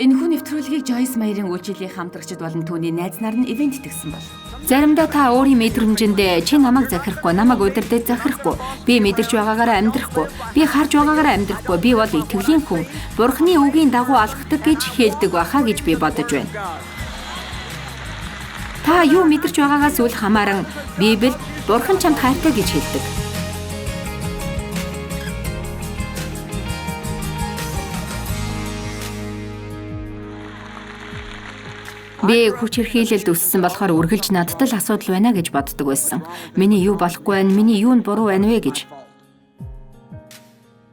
Энэхүү нэвтрүүлгийг Joyce Meyer-ийн үйлчлэлийн хамтрагчид болон түүний найз нар нь ивент итгэсэн бол. Заримдаа та өөрийн мэдрэмжэндээ чи намайг захирахгүй, намайг удирдах захирахгүй, би мэдэрч байгаагаараа амьдрахгүй, би харж байгаагаараа амьдрахгүй, би бол итгэлийн хүн, Бурхны үгийн дагуу алхдаг гэж хэлдэг байхаа гэж би бодож байна. Та юу мэдэрч байгаагаас үл хамааран Библиэд Бурхан чамд хайртай гэж хэлдэг. Би хүч хэрхийлэлд өссөн болохоор үргэлж надад л асуудал байна гэж боддог байсан. Миний юу болохгүй байна, миний юу нь буруу байна вэ гэж.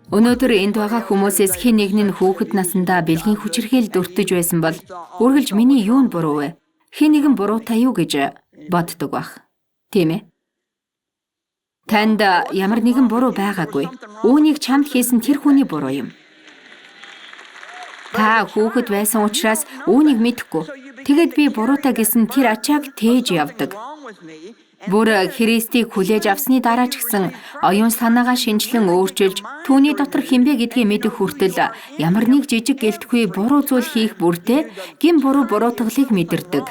Өнөөдөр энд байгаа хүмүүсээс хэн нэг нь хүүхэд насндаа бэлгийн хүч хэрхийлэлд өртөж байсан бол үргэлж миний юу нь буруу вэ? Хэн нэгэн буруутай юу гэж боддог байх. Тийм ээ. Танд ямар нэгэн буруу байгаагүй. Үүнийг чамд хийсэн тэр хүний буруу юм. Та хүүхэд байсан учраас үүнийг мэдэхгүй. Тэгэд би буруутай гэсэн тэр ачааг тээж явдаг. Бүр Христийг хүлээж авсны дараа ч гэсэн оюун санаагаа шинжлэн өөрчилж түүний дотор хинбэ гэдгийг мэдэх хүртэл ямар нэг жижиг гэлтгүй буруу зүйл хийх бүртээ гин буруу буруутгалыг мэдэрдэг.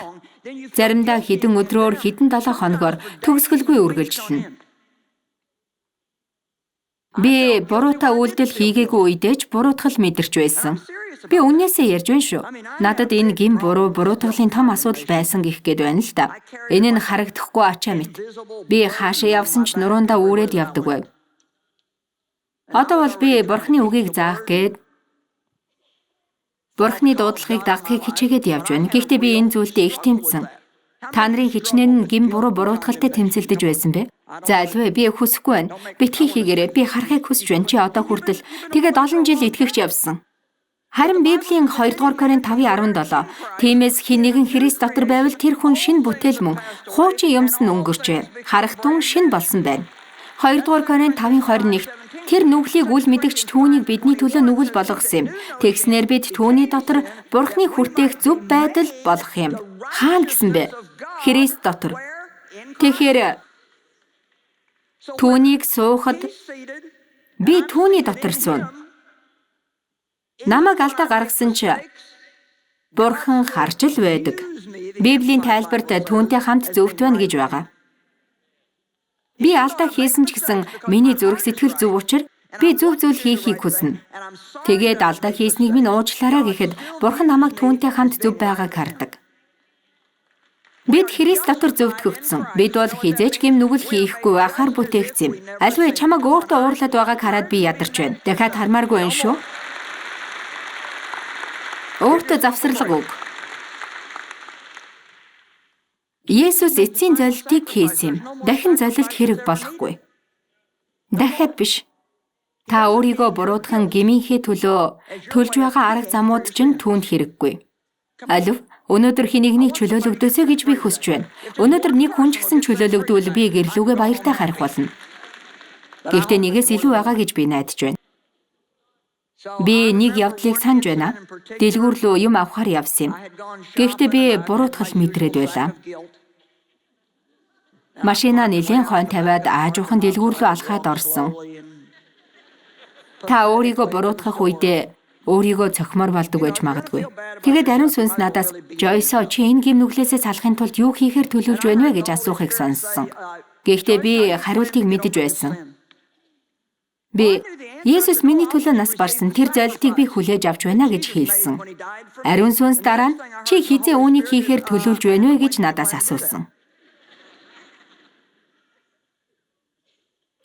Заримдаа хэдэн өдрөөр хэдэн 7 хоногоор төгсгөлгүй үргэлжилнэ. Би буруутай үйлдэл хийгээгүй үедээ ч буруутгал мэдэрч байсан. Би үнээсээ ярьж байна шүү. Надад энэ гин буруутгалын том асуудал байсан гэх гээд байна л да. Энэ нь харагдахгүй ачаа мэт. Би хаашаа явсан ч нуруундаа үүрээд явдаг байв. Одоо бол би Бурхны үгийг заах гээд Бурхны дуудлагыг дагахыг хичээгээд явж байна. Гэхдээ би энэ зүйлдээ их тэмцсэн. Та нарын хичнээн нь гин буруутгалтай тэмцэлдэж байсан бэ? За альвэ би хүсэхгүй байна. Битгий хийгээрэй. Би харахыг хүсэж байна. Чи одоо хүртэл тэгээд олон жил итгэгч явсан. Харин Библийн 2 дугаар Коринт 5:17 тиймээс хэн нэгэн Христ дотор байвал тэр хүн шинэ бүтээл мөн хуучин юмс нь өнгөрчээ. Харахтун шинэ болсон байна. 2 дугаар Коринт 5:21 тэр нүглийг үл мэдэгч түүнийг бидний төлөө нүгэл болгосон юм. Тэгснээр бид түүний дотор Бурхны хүртээх зөв байдал болох юм. Хаана гэсэн бэ? Христ дотор. Тэгэхээр түүнийг суухад би түүний дотор сууна. Намайг алдаа гаргасан ч Бурхан харж л байдаг. Библийн тайлбарт түүнтэй хамт зөвхт байна гэж байгаа. Би алдаа хийсэн ч гэсэн миний зүрх сэтгэл зөв учраас би зөв зүйл хийхийг хүснэ. Тэгээд алдаа хийснийг минь уучлаарай гэхэд Бурхан намайг түүнтэй хамт зөв байгааг хардаг. Бид Христ дотор зөвтгөгдсөн. Бид бол хизээч гим нүгэл хийхгүй байхаар бүтээгдсэн юм. Аливаа чамайг өөртөө уурлаад байгааг хараад би ядарч байна. Дахиад хармааргүй юм шүү. Өөртөө завсарлага өг. Есүс эцсийн золилтыг хийсэн юм. Дахин золилт хэрэг болохгүй. Дахиад биш. Та өөрийгөө буруутган гмийнхээ төлөө төлж байгаа арга замууд ч түүнд хэрэггүй. Алив, өнөөдөр хинэгнийг чөлөөлөгдөөсэй гэж би хүсэж байна. Өнөөдөр нэг хүн ч гэсэн чөлөөлөгдвөл би гэрлүүгээ баяртай харах болно. Гэхдээ нэгээс илүү байгаа гэж би найдаж байна. Би нэг явдлыг санаж байна. Дэлгүүр рүү юм авахар явсан юм. Гэхдээ би буруутгал мэдрээд байлаа. Машинаа нэлээд хойно тавиад аажуухан дэлгүүр рүү алхаад орсон. Та өөрийгөө буруутгах үедээ өөрийгөө цохимоор болдог байж магадгүй. Тэгээд ариун сүнс надаас "Joyce, чи энэ гим нүглээсээ салахын тулд юу хийхээр төлөвлөж байна вэ?" гэж асуухыг сонссон. Гэхдээ би хариултыг мэдэж байсан. Би Есүс миний төлөө нас барсан. Тэр золилтыг би хүлээж авч байна гэж хэлсэн. Ариун сүнс дараа нь "Чи хизээ үүнийг хийхээр төлөвлөж байна вэ?" гэж надаас асуусан.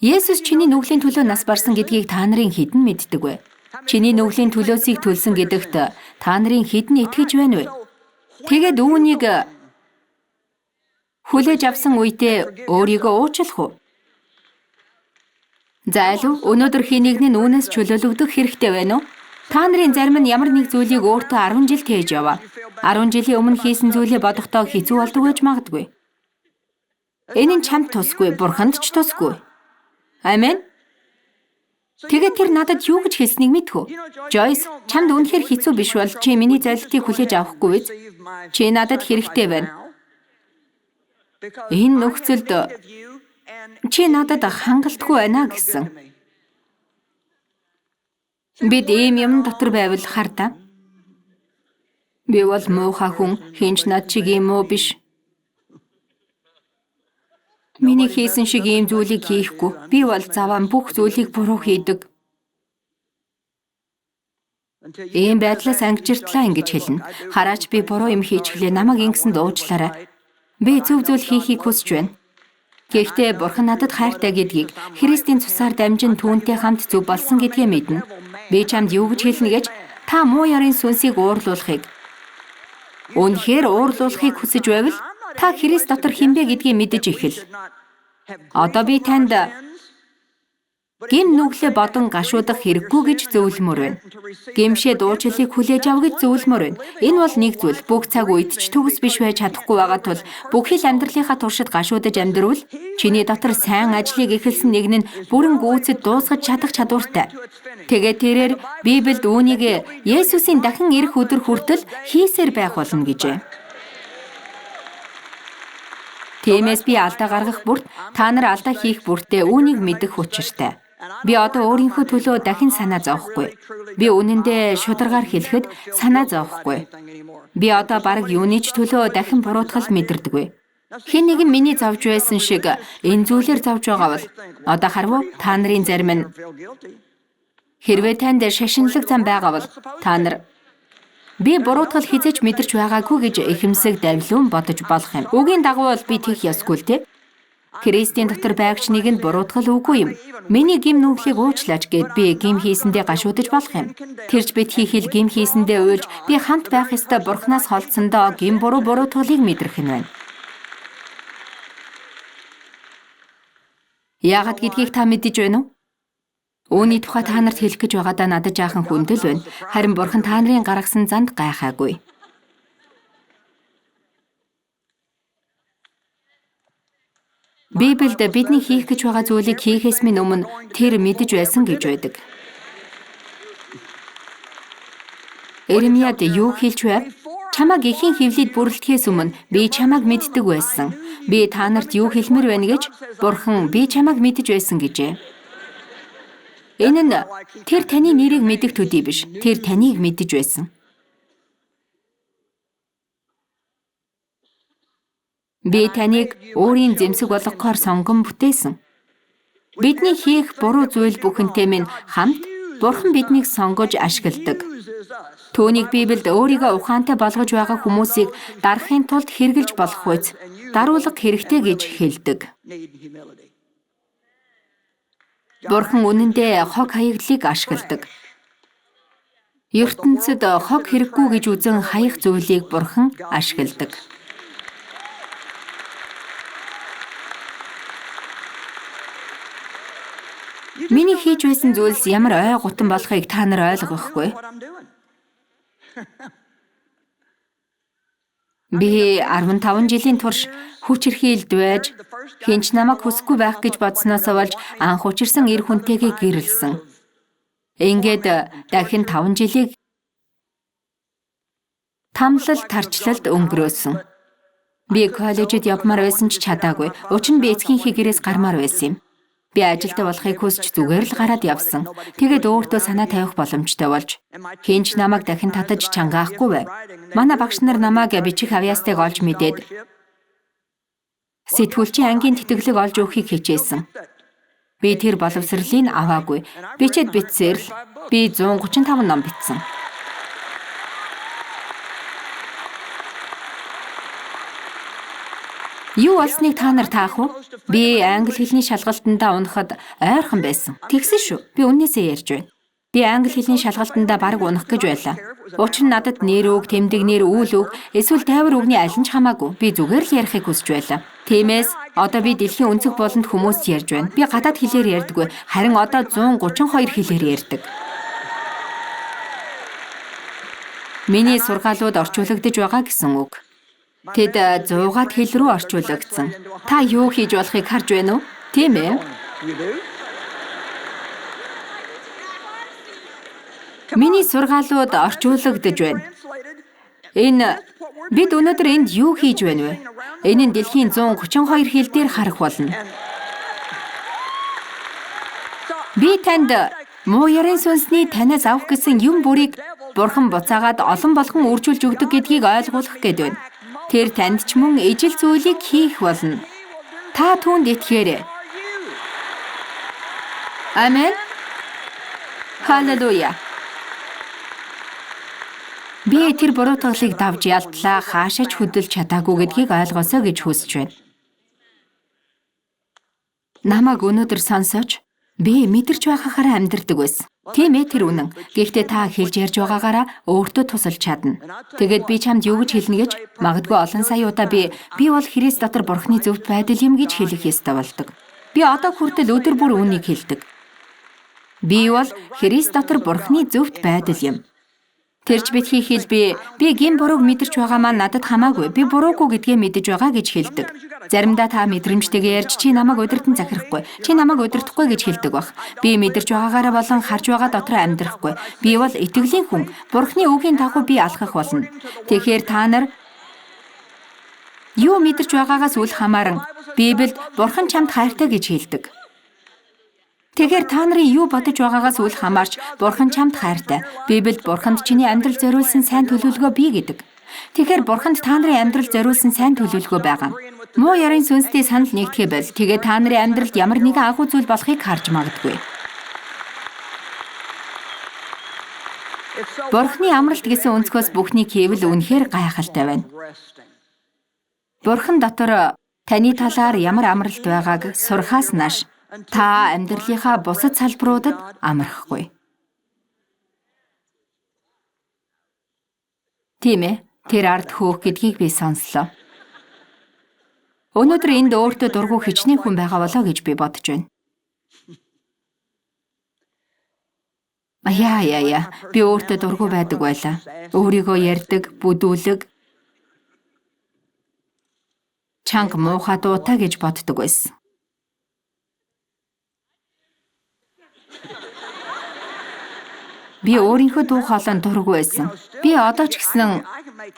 Есүс чиний нүглийн төлөө нас барсан гэдгийг та нарын хэдэн мэддэг вэ? Чиний нүглийн төлөөсийг төлсөн гэдэгт та нарын хэдэн итгэж байна вэ? Тэгээд үүнийг хүлээж авсан үедээ өөрийгөө уучлах уу? За алив өнөөдөр хэнийг нь үүнээс чөлөөлөгдөх хэрэгтэй байна уу? Та нарын зарим нь ямар нэг зүйлийг өөртөө 10 жил тээж яваа. 10 жилийн өмнө хийсэн зүйлээ бодохдоо хэцүү болдог байж магадгүй. Энэ нь чамд тусгүй, Бурханд ч тусгүй. Амен. Тэгээд тэр надад юу гэж хэлснийг мэдхүү. "Joyce, чамд үнэхээр хэцүү биш бол чи миний золилтыг хүлээж авахгүй биз? Чи надад хэрэгтэй байна. Энэ нөхцөлд чи надад хангалтгүй байна гэсэн." Бид ийм юм дотор байвал хар та. Би бол муухай хүн, хинч над чиг юм уу биш. Миний хийсэн шиг ийм зүйлийг хийхгүй. Би бол заван бүх зүйлийг буруу хийдэг. Ийм байдлаас ангижиртлаа ингэж хэлнэ. Хараач би буруу юм хийчихлээ. Намайг ингэсэн дуучлаарай. Би зөв зүйл хийхийг хүсэж байна. Гэхдээ Бурхан надад хайртай гэдгийг Христийн цусаар дамжин түүнтэй хамт зөв болсон гэдгээ мэднэ. Би чамд юу гэж хэлнэ гэж та муу ёрын сүнсийг уурлуулахыг. Үнэхээр уурлуулахыг хүсэж байвал та Христ дотор хинбэ гэдгийг мэдэж ихэл. Одоо би танд гим нүглээ бодон гашуудах хэрэггүй гэж зөвлөмөр байна. Гимшээ дуучлалыг хүлээж ав гэж зөвлөмөр байна. Энэ бол нэг зүйл. Бүх цаг үед ч төгс биш байж чадахгүй байгаа тул бүхэл амьдралынхаа туршид гашуудаж амьдрвал чиний дотор сайн ажлыг эхэлсэн нэг нь бүрэн гүйцэд дуусгаж чадах чадвартай. Тэгээд тэрээр Библиэд үүнийг Есүсийн дахин ирэх өдөр хүртэл хийсээр байх болно гэжээ. Тиймээс би алдаа гаргах бүрт та нар алдаа хийх бүртээ үүнийг мэдэх учиртай. Би одоо өөрийнхөө төлөө дахин санаа зовхгүй. Би үнэндээ шударгаар хэлэхэд санаа зовхгүй. Би одоо бараг юуны ч төлөө дахин буруутгал мэдэрдэггүй. Хэн нэгэн миний зовж байсан шиг энэ зүйлээр зовж байгаа бол одоо харав уу та нарын зарим нь хэрвээ танд шашинлаг зам байгаа бол та нар би буруутгал хизэж мэдэрч байгаагүй гэж ихэмсэг давлуун бодож болох юм. Үгийн дагуу бол би тийх ёсгүй л дээ. Христийн дотор байгч нэгэнд буруутгал үгүй юм. Миний гим нүглийг уучлаач гэд би гим хийсэндээ гашуудаж болох юм. Тэрж битгий хэл гим хийсэндээ уйлж би хамт байх ёстой Бурханаас холдсондоо гим буруу буруутгалыг мэдрэх нь байна. Яагаад гэдгийг та мэдэж байна уу? Үүний тухай та нарт хэлэх гэж байгаадаа надад жаахан хүндэл байна. Харин Бурхан та нарын гаргасан занд гайхаагүй. Библиэд бидний хийх гэж байгаа зүйлийг хийхээс минь өмнө тэр мэдэж байсан гэж байдаг. Иремьяд юу хэлж байв? Чамайг эхийн хөвлөд бүрлдэхээс өмнө би чамайг мэддэг байсан. Би та нарт юу хэлмээр байна гэж Бурхан би чамайг мэдэж байсан гэжээ. Энэ нь тэр таны нэрийг мэдэх төдий биш. Тэр таныг мэдэж байсан. Би таныг өөрийн зэмсэг болгохоор сонгон бүтээсэн. Бидний хийх буруу зүйл бүхэнтэй минь хамт Бурхан биднийг сонгож ашигладаг. Түүнийг Библиэд өөрийгөө ухаантай болгож байгаа хүмүүсийг дарахын тулд хэрглэж болох үз, даруулга хэрэгтэй гэж хэлдэг. Бурхан үнэндээ хог хаягдлыг ашигладаг. ертөнцид хог хэрэггүй гэж үзэн хаях зүйлийг Бурхан ашигладаг. Миний хийж байсан зүйлс ямар ой гутан болохыг та нар ойлгохгүй. Би 15 жилийн турш хүчирхийлд байж, хинч намайг хүсэхгүй байх гэж бодсноос болж анх учирсан эр хүнтэйгээ гэрэлсэн. Ингээд дахин 5 жилийг тамлал тарчлалд өнгөрөөсөн. Би коллежид явмаар байсан ч чадаагүй. Учир нь би эцгийн хигээрээс гармаар байсан юм. Би ажилдаа болохыг хүсч зүгээр л гараад явсан. Тэгээд өөртөө санаа тавих боломжтой болж, хинч намайг дахин татаж чангаахгүй байв. Манай багш нар намайг бичих авьяастайг олж мэдээд сэтгүүлчийн ангийн тэтгэлэг олж өгөхийг хичээсэн. Би тэр боловсролыг аваагүй. Бичээд битсээр л би 135 ном бичсэн. Юу болсныг та нар таах уу? Би англи хэлний шалгалтандаа унахад ойрхон байсан. Тэгсэн шүү. Би үннээсээ ярьж байна. Би англи хэлний шалгалтандаа бараг унах гэж байлаа. Учир нь надад нэр үг, тэмдэг нэр, үйл үг, эсвэл тайвар үгний аль нь ч хамаагүй. Би зүгээр л ярихыг хүсэж байлаа. Тиймээс одоо би дэлхийн өнцөг болонд хүмүүст ярьж байна. Би гадаад хэлээр ярьдаггүй. Харин одоо 132 хэлээр ярьдаг. Миний сургаалууд орчуулагдж байгаа гэсэн үг. Тэд 100-аад хэл рүү орчуулагдсан. Та юу хийж болохыг харж байна уу? Тийм ээ. Миний сургаалууд орчуулагдж байна. Энэ бид өнөөдөр энд юу хийж байна вэ? Энэ нь дэлхийн 132 хэл дээр харах болно. Би танд муу ярын сүнсний танаас авах гэсэн юм бүрийг Бурхан буцаагаад олон болгон үржүүлж өгдөг гэдгийг ойлгуулах гээд байна. Тэр танд ч мөн ижил зүйлийг хийх болно. Та түүнд итгээрэй. Амен. Халелуя. Би тэр буруутгалыг давж ялтлаа хаашаач хөдөлж чадаагүй гэдгийг ойлгосоо гэж хүсэж байна. Намайг өнөөдөр сонсооч. Би мэдэрч байгаагаараа амьдардаг байсан. Тийм ээ, тэр үнэн. Гэхдээ та хэлж ярьж байгаагаараа өөртөө тусалж чадна. Тэгээд би чамд юу гэж хэлнэ гэж магадгүй олон сая удаа би бол Христ дотор Бурхны зөвхт байдал юм гэж хэлэх ёстой болдог. Би одоо хүртэл өдөр бүр үүнийг хэлдэг. Би бол Христ дотор Бурхны зөвхт байдал юм. Тэрч битгий хэл би гин бурууг мэдэрч байгаа маань надад хамаагүй. Би буруугүй гэдгээ мэдэж байгаа гэж хэлдэг. Заримдаа та мэдрэмжтэйгээр ярьж чи намайг удирдан захирахгүй. Чи намайг удирдахгүй гэж хэлдэг бах. Би мэдэрч байгаагаараа болон харж байгаа дотроо амьдрахгүй. Би бол итгэлийн хүн. Бурхны үгийн дагуу би алхах болно. Тэгэхээр та нар юу мэдэрч байгаагаас үл хамааран Библиэд Бурхан чамд хайртай гэж хэлдэг. Тэгэхээр та нарын юу бодож байгаагаас үл хамаарч Бурхан чамд хайртай. Библиэд Бурханд чиний амьдрал зориулсан сайн төлөвлөгөө бий гэдэг. Тэгэхээр Бурханд та нарын амьдрал зориулсан сайн төлөвлөгөө байгаа. Муу ярын сүнстэй санал нэгтгэе бол тэгээд та нарын амьдралд ямар нэгэн агуу зүйл болохыг харж магадгүй. Бурхны амралт гэсэн өнцгөөс бүхнийг хийвэл үнэхээр гайхалтай байна. Бурхан дотор таны талаар ямар амралт байгааг сурахаас нааш та амьдралынхаа бусад салбаруудад амрахгүй. Тийм ээ, тэр ард хөөх гэдгийг би сонслоо. Өнөөдөр энд өөртөө дургүй хичнээн хүн байгаа болоо гэж би бодож байна. Яа. Би өөртөө дургүй байдаг байлаа. Өөрийгөө ярьдаг, бүдүүлэг, чанга муухай дуутай гэж боддог байсан. Би өөрийнхөө дуу хоолойнд дургүй байсан. Би одоо ч гэсэн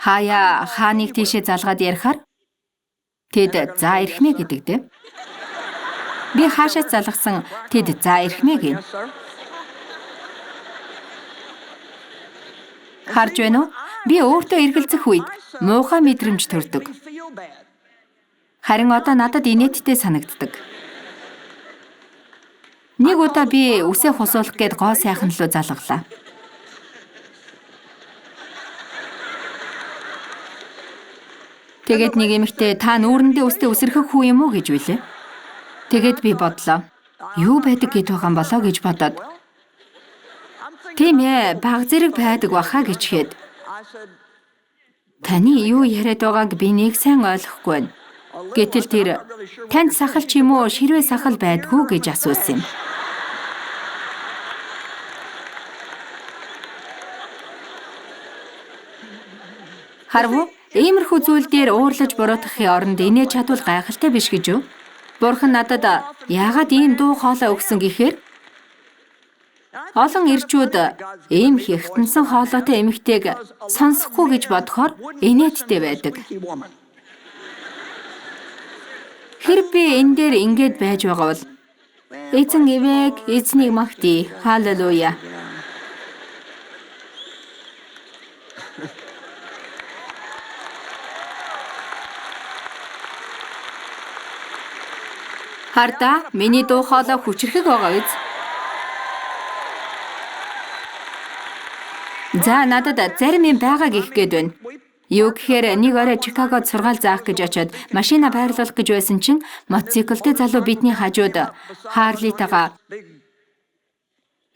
хааныг тийшээ залгаад ярихаар тэд за ирхмэ гэдэг дээ. Би хаашаа залгасан тэд за ирхмэ гин. Харж байна уу? Би өөртөө эргэлзэх үед муухай мэдрэмж төрдөг. Харин одоо надад инээдтэй санагддаг. Нэг удаа би үсээ хусуулах гээд гоо сайхан руу залглаа. Тэгээд нэг эмэгтэй та нүүрэндээ үстэй үсэрхэх хүү юм уу гэж билээ. Тэгээд би бодлоо. Юу байдаг гэд байгаа юм болоо гэж бодоод. Тийм ээ, баг зэрэг байдаг баха гэчихэд. Таны юу яриад байгааг би нэг сайн ойлгохгүй байна. Гэтэл тэр танд сахал ч юм уу ширвээ сахал байдгүй гэж асуусан юм. Харав уу? Иймэрхүү зүйл дээр уурлаж буруутгахын оронд инээж чадвал гайхалтай биш гэж юу? Бурхан надад яагаад ийм дуу хоолой өгсөн гэхээр олон ирчүүд ийм хягтансан хоолойтой эмэгтэйг сонсохгүй гэж бодохоор инээдтэй байдаг. Хэрэг би энэ дээр ингэж байж байгаа бол эзэн ивэг эзнийг магтъя. Халелуя. Хардаа, миний дуу хоолой хүчрхэг байгаа биз? За надад зарим юм байгаа гэх гээд байна. Юу гэхээр нэг орой Чикагод сургаал заах гэж очиод машина байрлуулах гэж байсан чинь мотоциклтэй залуу бидний хажууд Харлитайгаа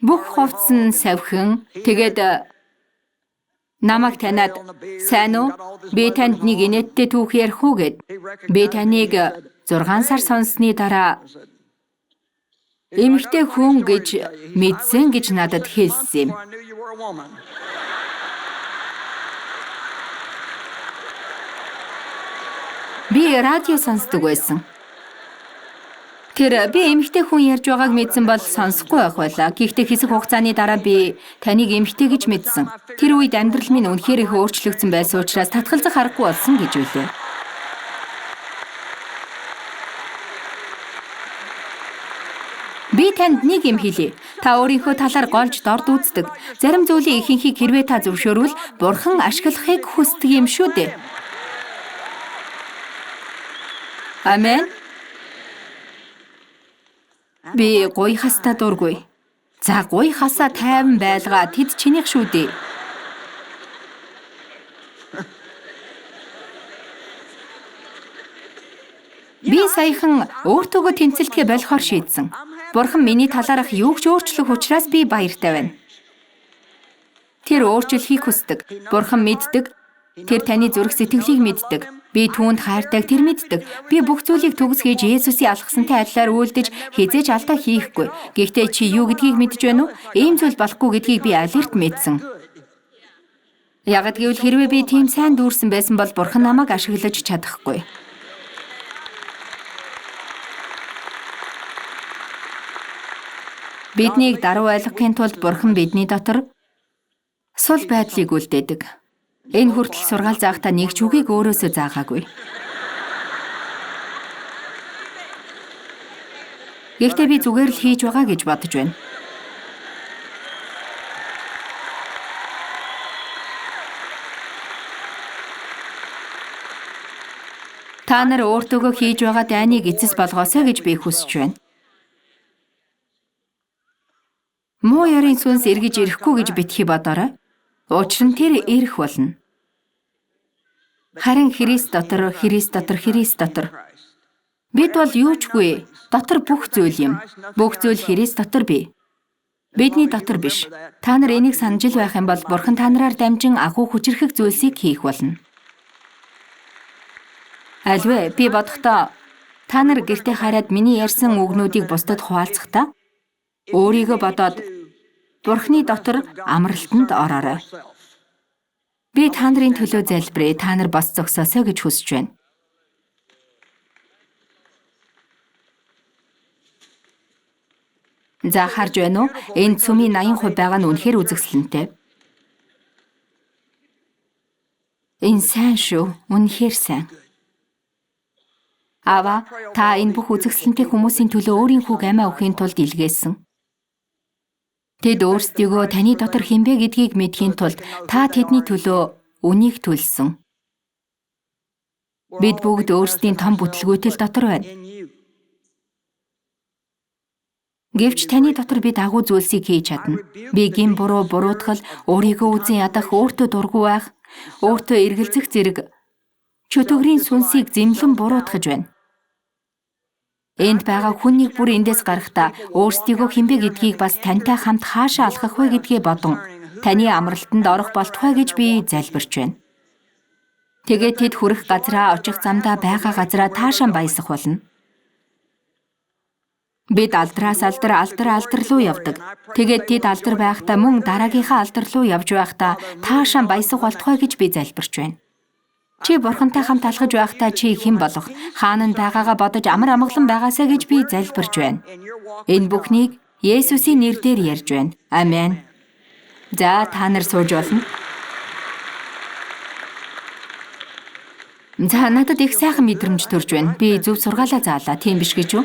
бүх хувцсан савхин тэгээд намайг таниад сайн уу? Би танд нэг инээдтэй түүх ярих уу гэд. Би таныг 6 сар сонссны дараа эмэгтэй хүн гэж мэдсэн гэж надад хэлсэн юм. Би радио сонсдог байсан. Тэр би эмэгтэй хүн ярьж байгааг мэдсэн бол сонсохгүй байх байлаа. Гэхдээ хэсэг хугацааны дараа би таныг эмэгтэй гэж мэдсэн. Тэр үед амьдрал минь үнэхээр их өөрчлөгдсөн байсан учраас татгалзах аргагүй болсон гэж үлээ. Би танд нэг юм хэлье. Та өөрийнхөө талаар голж дорд үздэг. Зарим зүйлийн ихэнхийг хэрвээ та зөвшөөрвөл Бурхан ашиглахыг хүсдэг юм шүү дээ. Амен. Би гуйхастаа дургүй. За гуйхасаа тайван байлгаа, тэд чинийх шүү дээ. Би саяхан өөртөөгөө тэмцэлтгэ болохоор шийдсэн. Бурхан миний талаарх юуг ч өөрчлөх учраас би баяртай байна. Тэр өөрчлөхийг хүсдэг. Бурхан мэддэг. Тэр таны зүрх сэтгэлийг мэддэг. Би түүнд хайртайг тэр мэддэг. Би бүх зүйлийг төгсгээж Есүсийн алхсантай адилаар үйлдэж хизээж алдаа хийхгүй. Гэхдээ чи юу гэдгийг мэдж байна уу? Ийм зүйл болохгүй гэдгийг би алерт мэдсэн. Ягд гэвэл хэрвээ би тийм сайн дүүрсэн байсан бол Бурхан намайг ашиглаж чадахгүй. Биднийг даруй ойлгохын тулд Бурхан бидний дотор сул байдлыг үлдээдэг. Энэ хүртэл сургаал заахта нэг ч үгийг өөрөөсөө заагаагүй. Гэхдээ би зүгээр л хийж байгаа гэж бодож байна. Та нар өөртөөгөө хийж байгаа дайныг эцэс болгоосоо гэж би хүсэж байна. Муу ёрын сүнс эргэж ирэхгүй гэж битгий бодоорой. Учир нь тэр ирэх болно. Харин Христ дотор. Бид бол юучгүй, дотор бүх зүйл юм. Бүх зүйл Христ дотор бий. Бидний дотор биш. Та нар энийг санаж л байх юм бол Бурхан та нараар дамжин агуу хүчрхэг зүйлсийг хийх болно. Альвэ би бодохдоо та нар гэртээ хараад миний ярьсан үгнүүдийг бусдад хуваалцахдаа өөрийгөө бодоод Бурханы дотор амралтанд ороорой. Би та нарын төлөө залбирая, та нар бас зогсоосоо гэж хүсэж байна. За харж байна уу? Энэ цөмийн 80% байгаа нь үнэхээр үзэсгэлэнтэй. Энэ сайн шүү, үнэхээр сайн. Ава, та энэ бүх үзэсгэлэнтэй хүмүүсийн төлөө өөрийн хүүг амиа өгөхийн тулд илгээсэн. Тэд өөрсдийгөө таны дотор хинбэ гэдгийг мэдхийн тулд та тэдний төлөө үнийг төлсөн. Бид бүгд өөрсдийн том бүтлгүүтэл дотор байна. Гэвч таны дотор бид агуу зүйлсийг хийж чадна. Би гин буруу буруутгал, өөрийгөө үзен ядах, өөртөө дургүй байх, өөртөө эргэлзэх зэрэг чөтгөрийн сүнсийг зэмлэн буруутгаж байна. Энд байгаа хүнийг бүр эндээс гарахдаа өөрсдийгөө хинбэ гэдгийг бас тантай хамт хаашаа алхах вэ гэдгээ бодон таны амралтанд орох болтугай гэж би залбирч байна. Тэгээд тэд хүрэх газраа, очих замдаа байгаа газраа таашаан баясах болно. Бид алдараас алдар руу явдаг. Тэгээд тэд алдар байхдаа мөн дараагийнхаа алдар руу явж байхдаа таашаан баясах болтугай гэж би залбирч байна. Чи Бурхантай хамт алхаж байхдаа чи хэн болох, хаана нь байгаагаа бодож амар амгалан байгаасаа гэж би залбирч байна. Энэ бүхнийг Есүсийн нэрээр ярьж байна. Амен. За та нар сууж болно. За надад их сайхан мэдрэмж төрж байна. Би зөв сургаалаа заалаа, тийм биш гэж үү?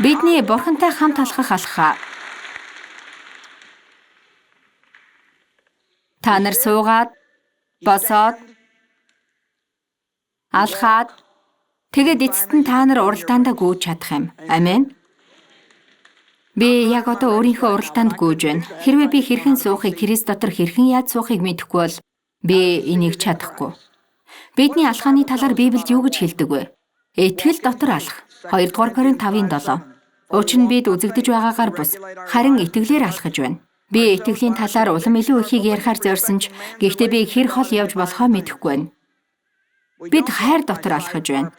Бидний Бурхантай хамт алхах алхаа. Та нар суугаад, босоод, алхаад, тэгээд эцэст нь та нар уралдаандаа гүйж чадах юм. Амен. Би яг одоо өөрийнхөө уралдаанд гүйж байна. Хэрвээ би хэрхэн суухыг, Христ дотор хэрхэн яаж суухыг мэдэхгүй бол би энийг чадахгүй. Бидний алхааны талаар Библиэд юу гэж хэлдэг вэ? Итгэл дотор алах. 2 дугаар Коринт 5:7. Учир нь бид үзэгдэж байгаагаар бус, харин итгэлээр алхаж байна. Би итгэлийн талаар улам илүү ихийг ярихаар зорьсон ч гэхдээ би хэр хол явж болохоо мэдэхгүй байна. Бид хайр дотор алхаж байна.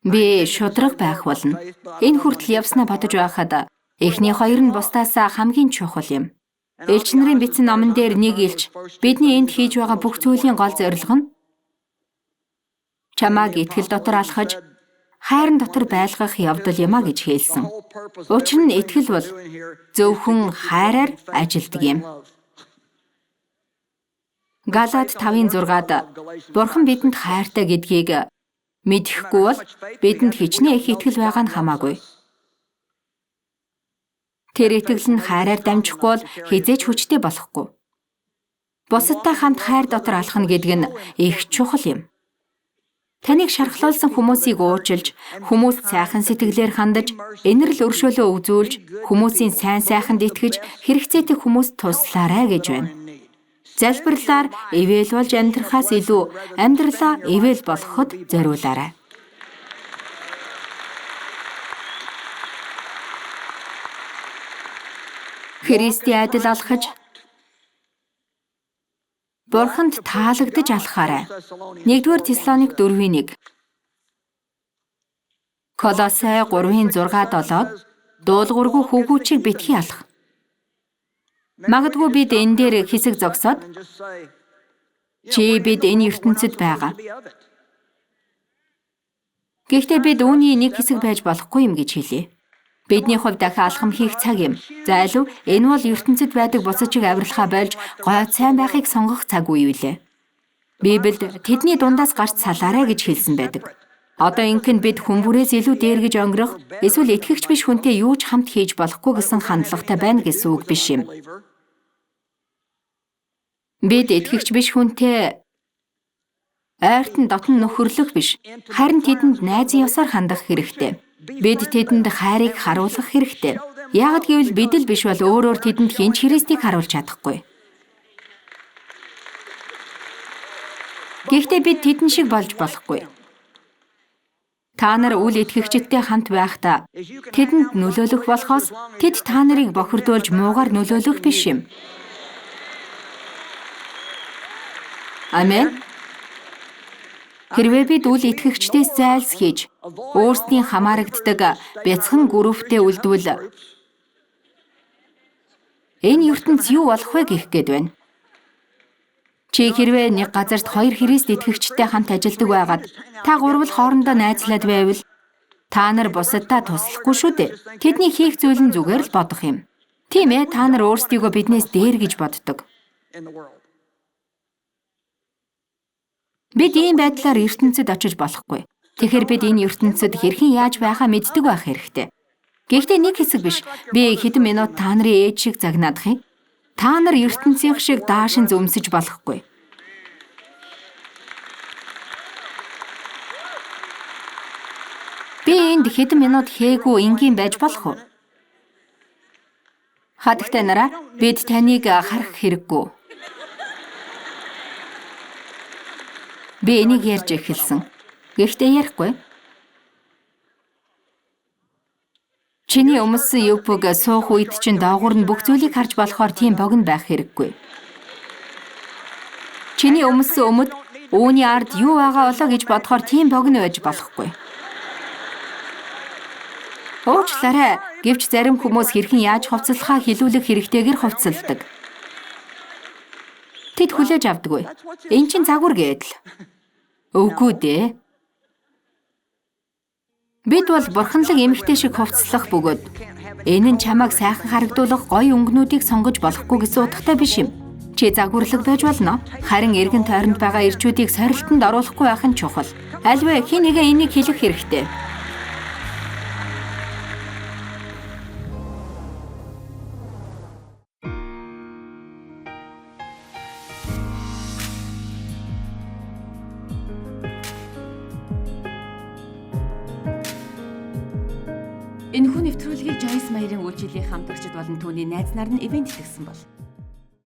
Би шудраг байх болно. Энэ хүртэл явснаа бодож байхад эхний 2 нь бусдаас хамгийн чухал юм. Элч нарын бичсэн номон дээр нэг элч бидний энд хийж байгаа бүх зүйлийн гол зорилго нь чамааг итгэл дотор алхаж хайрын дотор байлгах явдал юм а гэж хэлсэн. Учир нь итгэл бол зөвхөн хайраар ажилдаг юм. Галаад 5:6-д Бурхан бидэнд хайртай гэдгийг Мэдэхгүй бол бидэнд хичнээн их итгэл байгаа нь хамаагүй. Тэр итгэл нь хайраар дамжихгүй бол хизээч хүчтэй болохгүй. Бусадтай хамт хайр дотор алхна гэдэг нь их чухал юм. Таныг шархлуулсан хүмүүсийг уучлж, хүмүүст сайхан сэтгэлээр хандаж, инэрл өршөөлөө үзүүлж, хүмүүсийн сайн сайханд итгэж, хэрэгцээтэй хүмүүст туслаарай гэж байна. Залбирлаар ивэл болж амьдрахаас илүү амьдралаа ивэл болгоход зориулаарай. Христийн адил алхаж, Бурханд таалагдж алхаарай. 1-р Тесалоник 4:1. Колосай 3:6-7 дуулуургүй хөвгүүчийг битгий алах. Магадгүй бид энэ дээр хэсэг зогсоод чи бид энэ ертөнцид байгаа. Гэхдээ бид үүний нэг хэсэг байж болохгүй юм гэж хэлье. Бидний хувьд дахин алхам хийх цаг юм. Зайлв энэ бол ертөнцид байдаг бусадчиг авирлахаа болж гойд сайн байхыг сонгох цаг үе үлээ. Библиэд тэдний дундаас гарч салаарай гэж хэлсэн байдаг. Одоо инхэн бид хүмүүрээс илүү дээр гэж өнгөрөх, эсвэл итгэгч биш хүнтэй юу ч хамт хийж болохгүй гэсэн хандлагатай байна гэсэн үг биш юм. Бид итгэгч биш хүнтэй ойртон дотн нөхөрлөх биш, харин тэдэнд найзын ёсоор хандах хэрэгтэй. Бид тэдэнд хайрыг харуулах хэрэгтэй. Яагад гэвэл бид л биш бол өөрөөр тэдэнд хинч Христийг харуулж чадахгүй. Гэхдээ бид тэдэн шиг болж болохгүй. Та нар үл итгэгчдтэй хамт байхдаа тэдэнд нөлөөлөх болохоос тэд та нарыг бохирдуулж муугаар нөлөөлөх биш юм. Амен. Хэрвээ бид үл итгэгчдээс зайлс хийж, өөрсдийн хамаарагддаг бяцхан групптэй үлдвэл энэ ертөнц юу болох вэ гэх гээд байна. Чи хэрвээ нэг газарт 2 Христ итгэгчтэй хамт ажилладаг байгаад та гурвал хоорондоо найзлаад байвал та нар бусадтай туслахгүй шүү дээ. Тэдний хийх зүйл нь зүгээр л бодох юм. Тийм ээ, та нар өөрсдийгөө биднээс дээр гэж боддог. Бид ийм байдлаар ертөнцид очиж болохгүй. Тэгэхээр бид энэ ертөнцид хэрхэн яаж байхаа мэддэг байх хэрэгтэй. Гэхдээ нэг хэсэг биш. Би хэдэн минут та нарын ээж шиг загнаадах юм. Та нар ертөнцийн шиг даашин зөмсөж болохгүй. Би энд хэдэн минут хээгүй энгийн байж болох уу? Хадагтай нараа, бид таныг харах хэрэггүй. Би энийг ярьж эхэлсэн. Гэхдээ ярихгүй. Чиний өмссөн юпг суух үед чинь доогуур нь бүх зүйлийг харж болохоор тийм богино байх хэрэггүй. Чиний өмссөн өмд үүний ард юу байгаа болоо гэж бодохоор тийм богино байж болохгүй. Уучлаарай, гэвч зарим хүмүүс хэрхэн яаж хувцаслахаа хэлүүлэх хэрэгтэйгээр хувцалдаг. Тэд хүлээж авдаггүй. Энд чинь загвар гэдэл. Үгүй дээ. Бид бол бурханлаг эмэгтэй шиг хувцаслах бөгөөд энэ нь чамайг сайхан харагдуулах гоё өнгөнүүдийг сонгож болохгүй гэсэн утгатай биш юм. Чи загварлаг байж болно. Харин эргэн тойронд байгаа ирчүүдийг сорилтонд оруулахгүй байх нь чухал. Альвэ хин нэгэ энийг хэлэх хэрэгтэй. Энэхүү нэвтрүүлгийг Joyce Meyer-ийн үйлчлэлийн хамтрагчид болон түүний найз нар нь ивент хийсэн бол